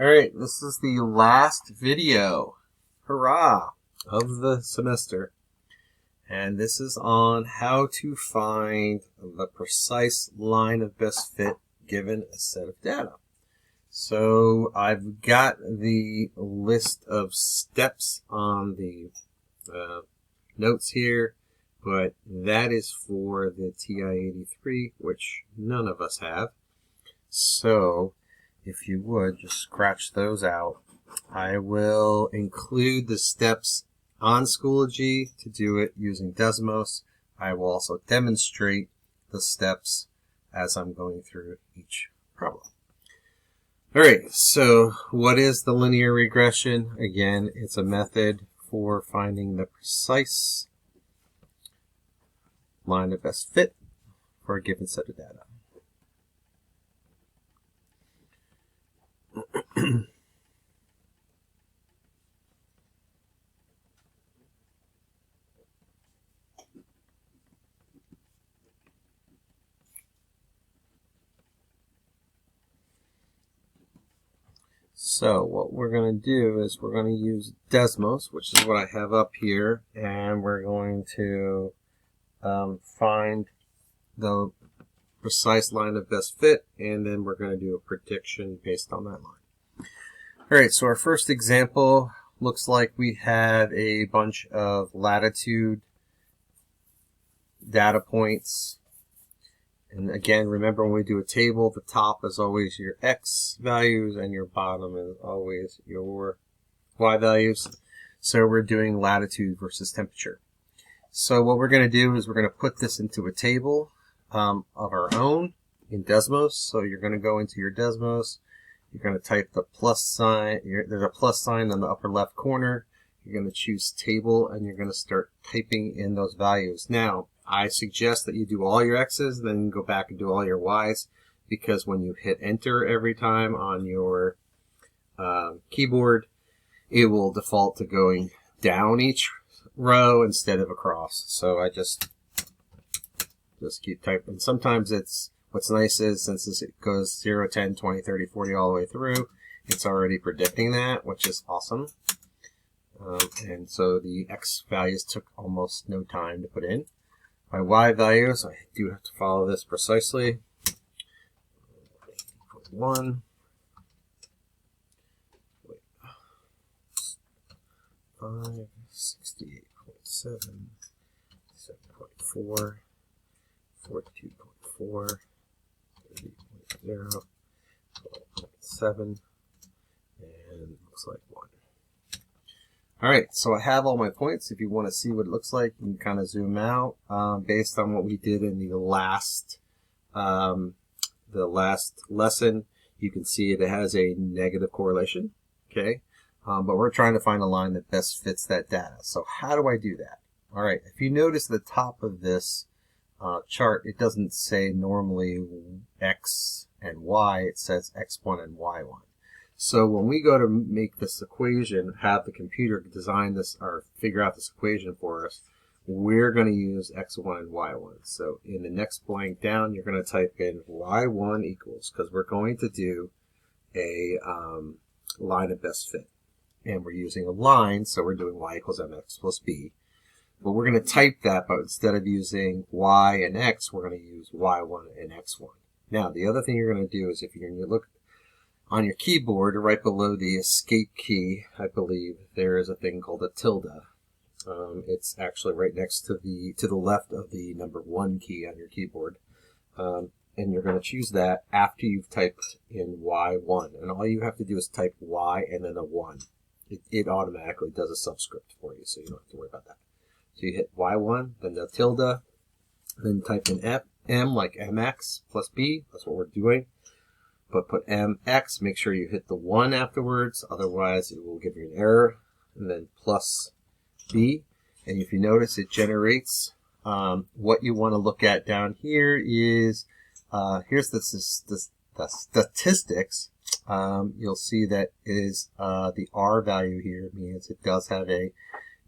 Alright, this is the last video, hurrah, of the semester. And this is on how to find the precise line of best fit given a set of data. So I've got the list of steps on the notes here, but that is for the TI-83, which none of us have. So if you would, just scratch those out. I will include the steps on Schoology to do it using Desmos. I will also demonstrate the steps as I'm going through each problem. Alright, so what is the linear regression? Again, it's a method for finding the precise line of best fit for a given set of data. So what we're going to do is we're going to use Desmos, which is what I have up here, and we're going to find the precise line of best fit, and then we're going to do a prediction based on that line. Alright, so our first example looks like we have a bunch of latitude data points. And again, remember when we do a table, the top is always your X values and your bottom is always your Y values. So we're doing latitude versus temperature. So what we're going to do is we're going to put this into a table of our own in Desmos. So you're going to go into your Desmos. You're going to type the plus sign. There's a plus sign in the upper left corner. You're going to choose table and you're going to start typing in those values. Now, I suggest that you do all your X's, then go back and do all your Y's, because when you hit enter every time on your keyboard, it will default to going down each row instead of across. So I just keep typing. Sometimes what's nice is since it goes 0, 10, 20, 30, 40 all the way through, it's already predicting that, which is awesome. And so the X values took almost no time to put in. My Y values, I do have to follow this precisely. 1, 5, 68.7, 7.4, 42.4, 30.0, 12.7, and looks like 1. Alright, so I have all my points. If you want to see what it looks like, you can kind of zoom out. Based on what we did in the last lesson, you can see it has a negative correlation. Okay, but we're trying to find a line that best fits that data. So how do I do that? Alright, if you notice the top of this chart, it doesn't say normally X and Y, it says X1 and Y1. So when we go to make this equation, have the computer design this or figure out this equation for us, we're going to use X1 and Y1. So in the next blank down, you're going to type in Y1 equals, because we're going to do a line of best fit. And we're using a line, so we're doing Y equals MX plus B. But we're going to type that, but instead of using Y and X, we're going to use Y1 and X1. Now, the other thing you're going to do is if you're going to look on your keyboard, right below the escape key, I believe, there is a thing called a tilde. It's actually right next to the left of the number 1 key on your keyboard. And you're going to choose that after you've typed in Y1. And all you have to do is type Y and then a 1. It automatically does a subscript for you, so you don't have to worry about that. So you hit Y1, then the tilde, then type in M like MX plus B. That's what we're doing. But put MX, make sure you hit the 1 afterwards, otherwise it will give you an error, and then plus B. And if you notice, it generates what you want to look at down here is, here's the statistics. You'll see that is the R value here means it does have a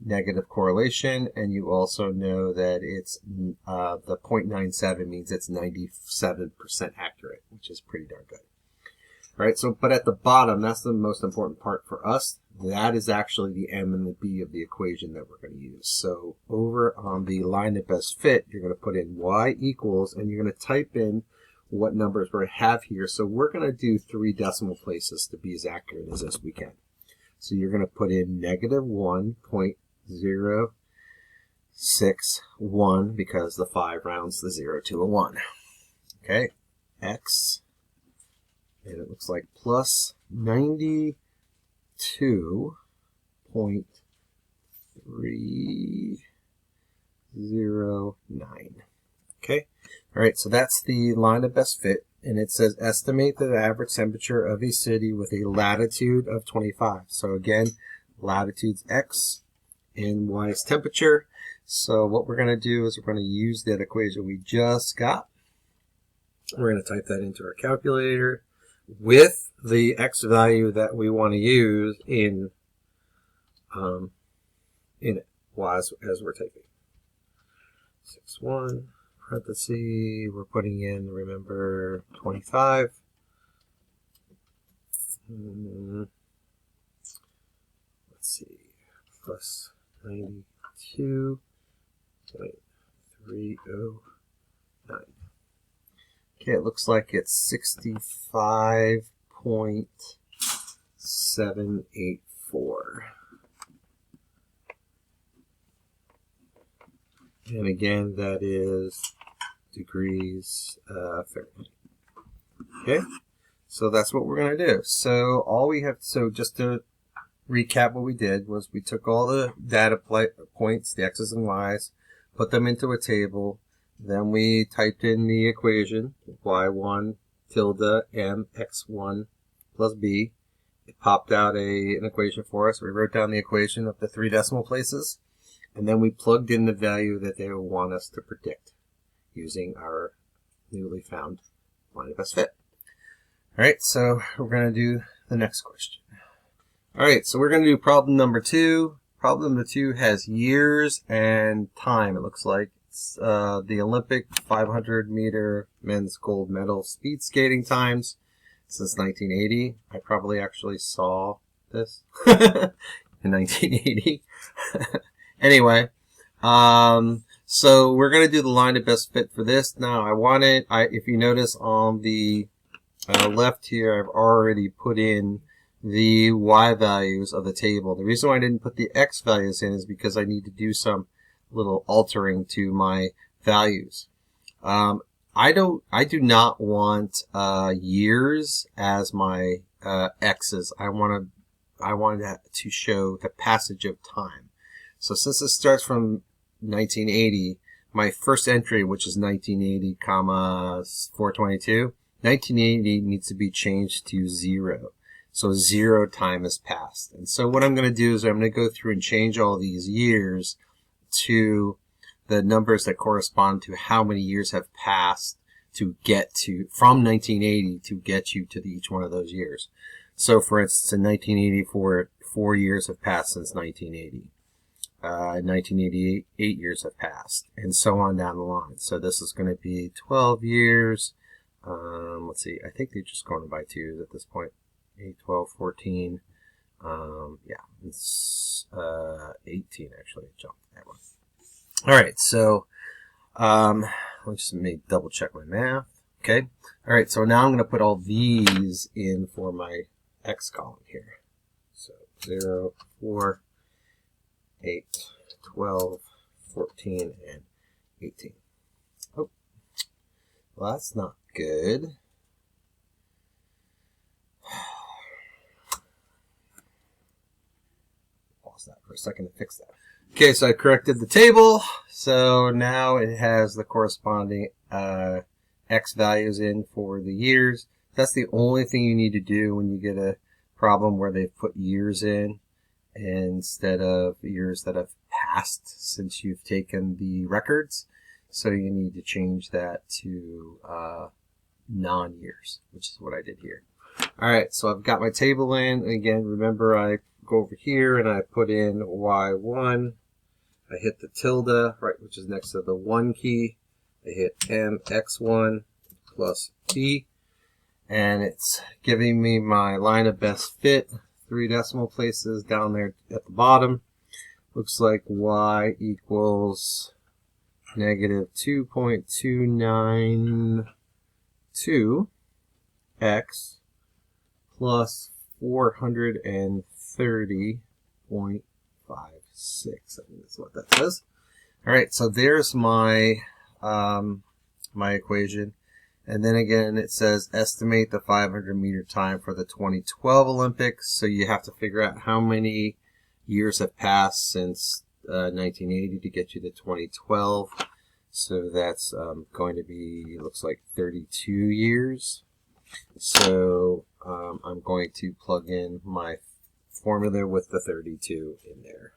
negative correlation, and you also know that it's the 0.97 means it's 97% accurate, which is pretty darn good. All right, so but at the bottom, that's the most important part for us. That is actually the m and the b of the equation that we're going to use. So over on the line of best fit, you're going to put in y equals, and you're going to type in what numbers we have here. So we're going to do 3 decimal places to be as accurate as we can. So you're going to put in negative 1.061 because the 5 rounds the 0 to a 1. Okay, x, and it looks like plus 92.309. Okay, all right, so that's the line of best fit, and it says estimate the average temperature of a city with a latitude of 25. So again, latitude's x and y is temperature. So what we're going to do is we're going to use that equation we just got. We're going to type that into our calculator with the x value that we want to use in it as we're typing. 61 parenthesis, we're putting in, remember, 25. Let's see, plus 92.309. Okay, it looks like it's 65.784. And again, that is degrees Fahrenheit. Okay, so that's what we're going to do. So all we have, so just to recap what we did was we took all the data points, the x's and y's, put them into a table. Then we typed in the equation, y1 tilde mx1 plus b. It popped out an equation for us. We wrote down the equation of the 3 decimal places, and then we plugged in the value that they would want us to predict using our newly found line of best fit. All right, so we're going to do the next question. All right, so we're going to do problem number 2. Problem number 2 has years and time, it looks like. It's the Olympic 500-meter men's gold medal speed skating times since 1980. I probably actually saw this in 1980. Anyway, so we're going to do the line of best fit for this. Now, if you notice on the left here, I've already put in the y values of the table. The reason why I didn't put the x values in is because I need to do some little altering to my values. I do not want years as my x's. I want to show the passage of time. So since it starts from 1980, my first entry, which is 1980, 422, 1980 needs to be changed to 0. So 0 time has passed. And so what I'm going to do is I'm going to go through and change all these years to the numbers that correspond to how many years have passed to get to, from 1980 to get you to each one of those years. So for instance, in 1984, 4 years have passed since 1980. 1988, 8 years have passed, and so on down the line. So this is going to be 12 years. Let's see, I think they're just going by 2s at this point. 8, 12, 14. Yeah, it's 18 actually. I jumped that one. All right, so let's just double check my math. Okay. All right, so now I'm going to put all these in for my x column here. So 0, 4, 8, 12, 14, and 18. Oh, well, that's not good. Pause that for a second to fix that. Okay, so I corrected the table. So now it has the corresponding x values in for the years. That's the only thing you need to do when you get a problem where they've put years in instead of years that have passed since you've taken the records. So you need to change that to non-years, which is what I did here. All right, so I've got my table in. Again, remember I go over here and I put in Y1. I hit the tilde, right, which is next to the 1 key. I hit MX1 plus B. and it's giving me my line of best fit, 3 decimal places down there at the bottom. Looks like y equals negative 2.292 x plus 430.56. I think that's what that says. All right, so there's my my equation. And then again, it says estimate the 500-meter time for the 2012 Olympics. So you have to figure out how many years have passed since 1980 to get you to 2012. So that's going to be, looks like 32 years. So I'm going to plug in my formula with the 32 in there.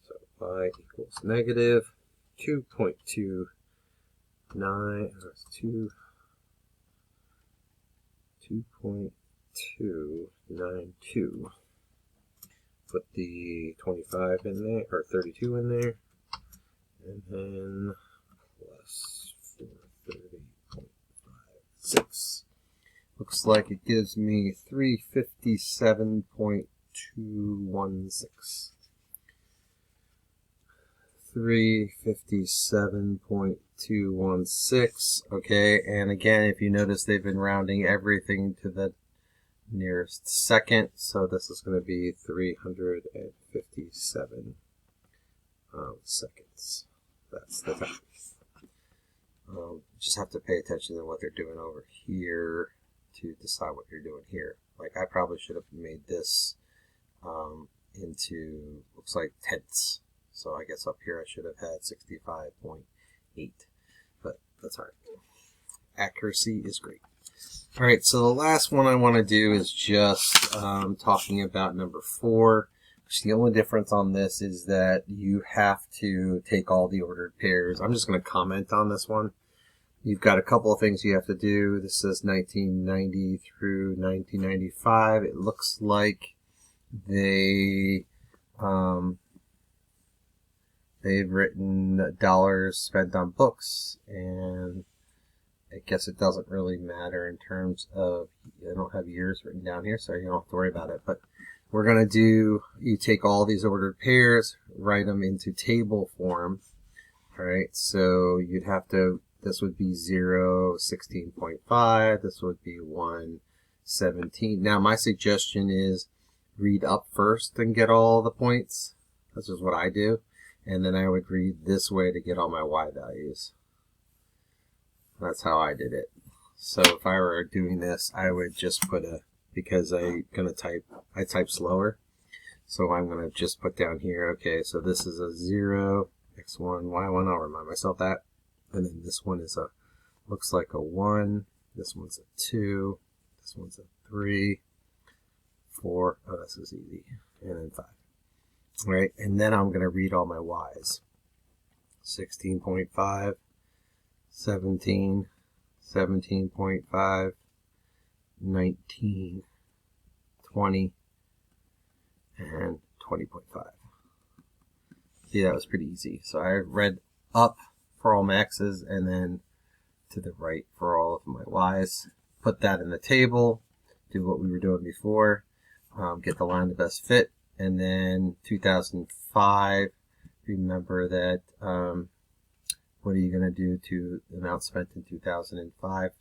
So y equals negative 2.292. Put the 25 in there, or 32 in there, and then plus 430.56. Looks like it gives me 357.216. 357.216. Okay, and again, if you notice, they've been rounding everything to the nearest second, so this is going to be 357 seconds. That's the time. Just have to pay attention to what they're doing over here to decide what you're doing here. Like, I probably should have made this into, looks like tenths. So I guess up here I should have had 65.8, but that's all right. Accuracy is great. All right, so the last one I want to do is just talking about number 4. The only difference on this is that you have to take all the ordered pairs. I'm just going to comment on this one. You've got a couple of things you have to do. This says 1990 through 1995. It looks like they've written dollars spent on books, and I guess it doesn't really matter in terms of, I don't have years written down here, so you don't have to worry about it. But we're going to do, you take all these ordered pairs, write them into table form. All right, so you'd have to, this would be 0, 16.5, this would be 1, 17. Now, my suggestion is read up first and get all the points. This is what I do. And then I would read this way to get all my y values. That's how I did it. So if I were doing this, I would just put a, because I type slower. So I'm going to just put down here, okay, so this is a 0, x1, y1, I'll remind myself that. And then this one is a, looks like a 1, this one's a 2, this one's a 3, 4, oh, this is easy, and then 5. Right, and then I'm going to read all my y's. 16.5, 17, 17.5, 19, 20, and 20.5. See, that was pretty easy. So I read up for all my x's and then to the right for all of my y's. Put that in the table, do what we were doing before, get the line of best fit. And then 2005, remember that, what are you going to do to the amount spent in 2005?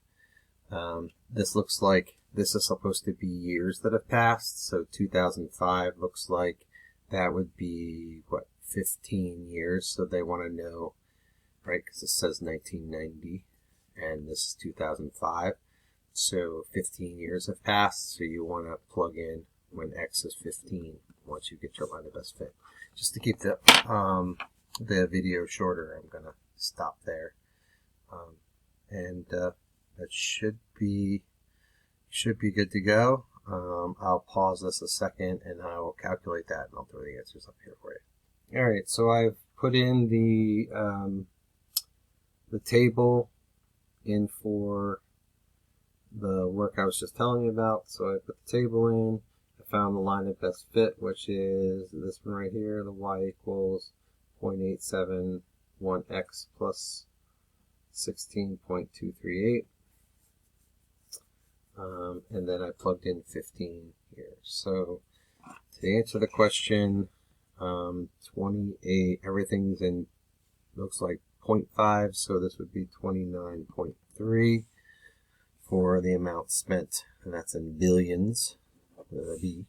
This looks like this is supposed to be years that have passed. So 2005 looks like that would be, what, 15 years. So they want to know, right, because it says 1990 and this is 2005. So 15 years have passed. So you want to plug in when x is 15 once you get your line of best fit. Just to keep the video shorter, I'm going to stop there. That should be good to go. I'll pause this a second and I will calculate that and I'll throw the answers up here for you. All right, so I've put in the table in for the work I was just telling you about. So I put the table in. I found the line of best fit, which is this one right here. The y equals 0.871x plus 16.238. and then I plugged in 15 here. So to answer the question, 28, everything's in, looks like 0.5, so this would be 29.3 for the amount spent, and that's in billions with a B.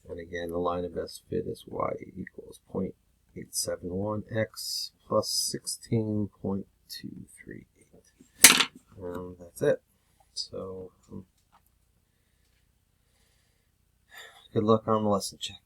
And again, the line of best fit is y equals 0.871x plus 16.238. That's it. So good luck on the lesson check.